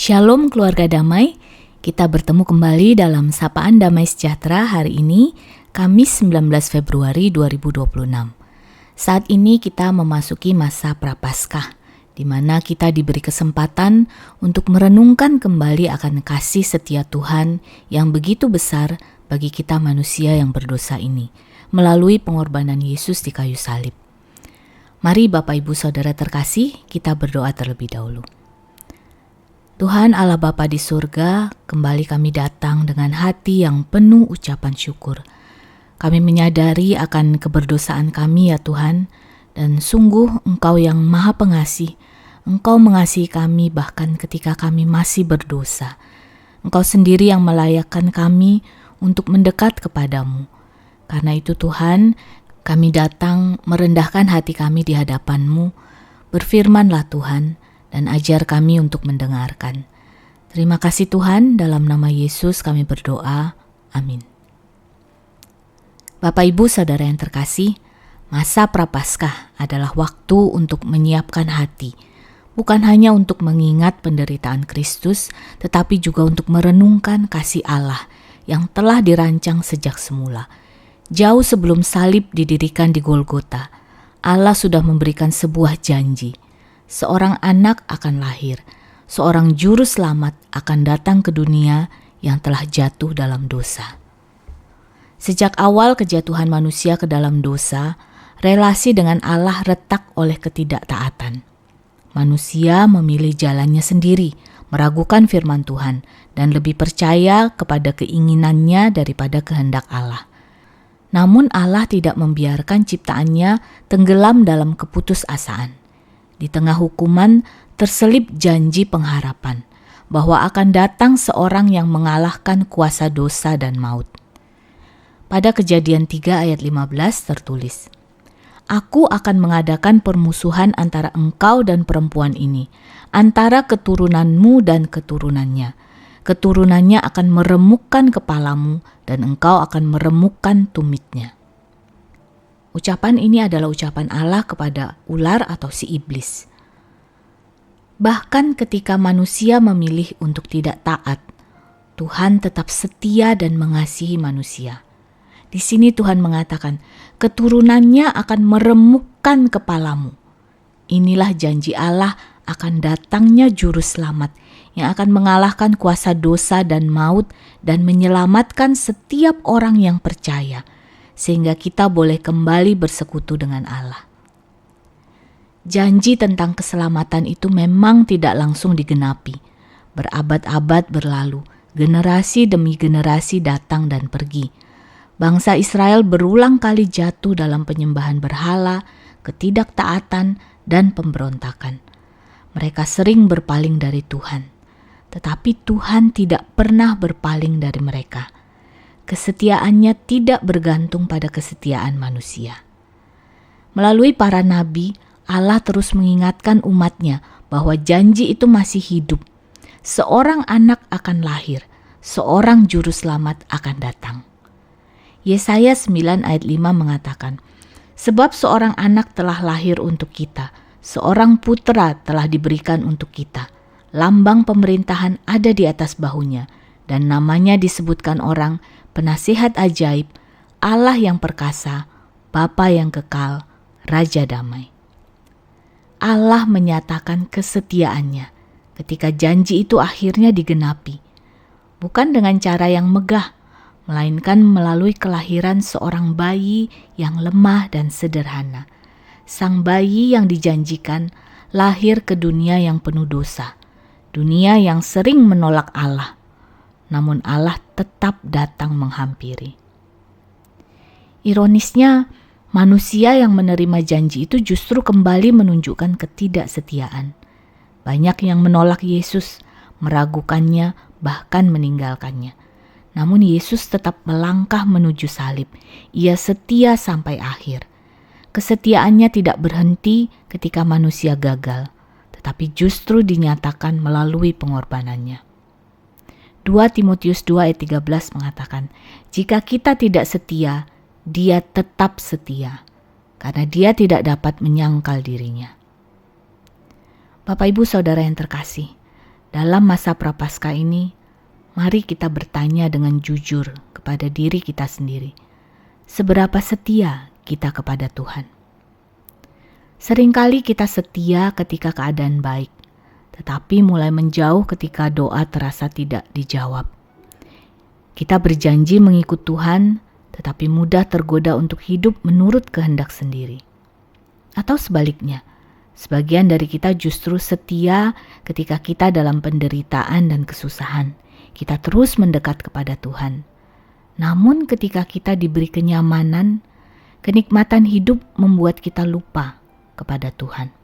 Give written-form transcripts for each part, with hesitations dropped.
Shalom keluarga damai, kita bertemu kembali dalam Sapaan Damai Sejahtera hari ini, Kamis 19 Februari 2026. Saat ini kita memasuki masa Prapaskah, di mana kita diberi kesempatan untuk merenungkan kembali akan kasih setia Tuhan yang begitu besar bagi kita manusia yang berdosa ini, melalui pengorbanan Yesus di kayu salib. Mari Bapak Ibu Saudara terkasih, kita berdoa terlebih dahulu. Tuhan Allah Bapa di surga, kembali kami datang dengan hati yang penuh ucapan syukur. Kami menyadari akan keberdosaan kami ya Tuhan, dan sungguh Engkau yang Maha Pengasih. Engkau mengasihi kami bahkan ketika kami masih berdosa. Engkau sendiri yang melayakkan kami untuk mendekat kepadamu. Karena itu Tuhan, kami datang merendahkan hati kami di hadapan-Mu. Berfirman-Lah Tuhan, dan ajar kami untuk mendengarkan. Terima kasih Tuhan, dalam nama Yesus kami berdoa. Amin. Bapak Ibu Saudara yang terkasih, masa Prapaskah adalah waktu untuk menyiapkan hati, bukan hanya untuk mengingat penderitaan Kristus, tetapi juga untuk merenungkan kasih Allah yang telah dirancang sejak semula. Jauh sebelum salib didirikan di Golgota, Allah sudah memberikan sebuah janji. Seorang anak akan lahir, seorang juru selamat akan datang ke dunia yang telah jatuh dalam dosa. Sejak awal kejatuhan manusia ke dalam dosa, relasi dengan Allah retak oleh ketidaktaatan. Manusia memilih jalannya sendiri, meragukan firman Tuhan, dan lebih percaya kepada keinginannya daripada kehendak Allah. Namun Allah tidak membiarkan ciptaannya tenggelam dalam keputusasaan. Di tengah hukuman terselip janji pengharapan bahwa akan datang seorang yang mengalahkan kuasa dosa dan maut. Pada Kejadian 3 ayat 15 tertulis, "Aku akan mengadakan permusuhan antara engkau dan perempuan ini, antara keturunanmu dan keturunannya. Keturunannya akan meremukkan kepalamu dan engkau akan meremukkan tumitnya." Ucapan ini adalah ucapan Allah kepada ular atau si iblis. Bahkan ketika manusia memilih untuk tidak taat, Tuhan tetap setia dan mengasihi manusia. Di sini Tuhan mengatakan, keturunannya akan meremukkan kepalamu. Inilah janji Allah akan datangnya juru selamat yang akan mengalahkan kuasa dosa dan maut dan menyelamatkan setiap orang yang percaya, sehingga kita boleh kembali bersekutu dengan Allah. Janji tentang keselamatan itu memang tidak langsung digenapi. Berabad-abad berlalu, generasi demi generasi datang dan pergi. Bangsa Israel berulang kali jatuh dalam penyembahan berhala, ketidaktaatan, dan pemberontakan. Mereka sering berpaling dari Tuhan, tetapi Tuhan tidak pernah berpaling dari mereka. Kesetiaannya tidak bergantung pada kesetiaan manusia. Melalui para nabi, Allah terus mengingatkan umatnya bahwa janji itu masih hidup. Seorang anak akan lahir, seorang juru selamat akan datang. Yesaya 9 ayat 5 mengatakan, "Sebab seorang anak telah lahir untuk kita, seorang putra telah diberikan untuk kita. Lambang pemerintahan ada di atas bahunya, dan namanya disebutkan orang Penasihat ajaib, Allah yang perkasa, Bapa yang kekal, Raja damai." Allah menyatakan kesetiaannya ketika janji itu akhirnya digenapi. Bukan dengan cara yang megah, melainkan melalui kelahiran seorang bayi yang lemah dan sederhana. Sang bayi yang dijanjikan lahir ke dunia yang penuh dosa, dunia yang sering menolak Allah. Namun Allah tetap datang menghampiri. Ironisnya, manusia yang menerima janji itu justru kembali menunjukkan ketidaksetiaan. Banyak yang menolak Yesus, meragukannya, bahkan meninggalkannya. Namun Yesus tetap melangkah menuju salib. Ia setia sampai akhir. Kesetiaannya tidak berhenti ketika manusia gagal, tetapi justru dinyatakan melalui pengorbanannya. 2 Timotius 2 ayat 13 mengatakan, "Jika kita tidak setia, Dia tetap setia, karena Dia tidak dapat menyangkal dirinya." Bapak Ibu Saudara yang terkasih, Dalam masa Prapaskah ini, mari kita bertanya dengan jujur kepada diri kita sendiri. Seberapa setia kita kepada Tuhan? Seringkali kita setia ketika keadaan baik, tetapi mulai menjauh ketika doa terasa tidak dijawab. Kita berjanji mengikut Tuhan, tetapi mudah tergoda untuk hidup menurut kehendak sendiri. Atau sebaliknya, sebagian dari kita justru setia ketika kita dalam penderitaan dan kesusahan. Kita terus mendekat kepada Tuhan. Namun ketika kita diberi kenyamanan, kenikmatan hidup membuat kita lupa kepada Tuhan.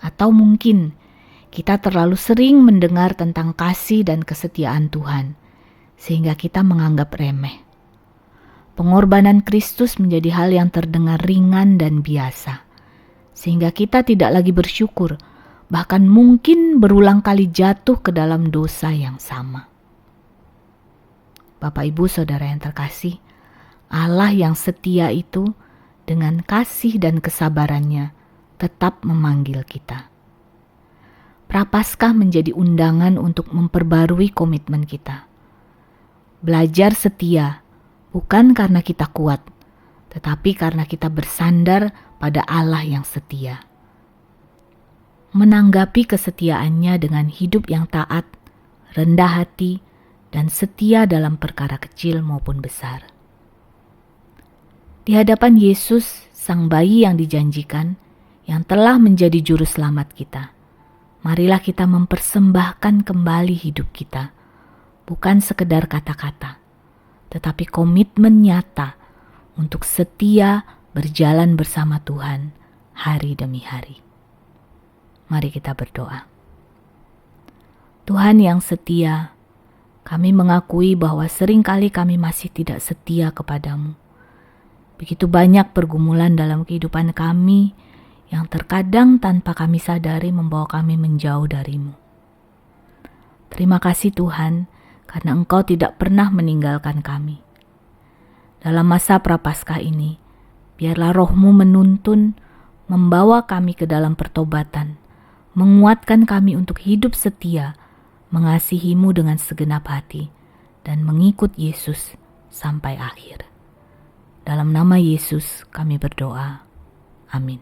Atau mungkin kita terlalu sering mendengar tentang kasih dan kesetiaan Tuhan, sehingga kita menganggap remeh. Pengorbanan Kristus menjadi hal yang terdengar ringan dan biasa, sehingga kita tidak lagi bersyukur, bahkan mungkin berulang kali jatuh ke dalam dosa yang sama. Bapak, Ibu, Saudara yang terkasih, Allah yang setia itu dengan kasih dan kesabarannya tetap memanggil kita. Prapaskah menjadi undangan untuk memperbarui komitmen kita. Belajar setia bukan karena kita kuat, tetapi karena kita bersandar pada Allah yang setia. Menanggapi kesetiaannya dengan hidup yang taat, rendah hati, dan setia dalam perkara kecil maupun besar. Di hadapan Yesus, Sang Bayi yang dijanjikan, yang telah menjadi juru selamat kita, marilah kita mempersembahkan kembali hidup kita, bukan sekedar kata-kata, tetapi komitmen nyata untuk setia berjalan bersama Tuhan hari demi hari. Mari kita berdoa. Tuhan yang setia, kami mengakui bahwa seringkali kami masih tidak setia kepadamu. Begitu banyak pergumulan dalam kehidupan kami yang terkadang tanpa kami sadari membawa kami menjauh darimu. Terima kasih Tuhan, karena Engkau tidak pernah meninggalkan kami. Dalam masa Prapaskah ini, biarlah Roh-Mu menuntun, membawa kami ke dalam pertobatan, menguatkan kami untuk hidup setia, mengasihi-Mu dengan segenap hati, dan mengikut Yesus sampai akhir. Dalam nama Yesus kami berdoa. Amin.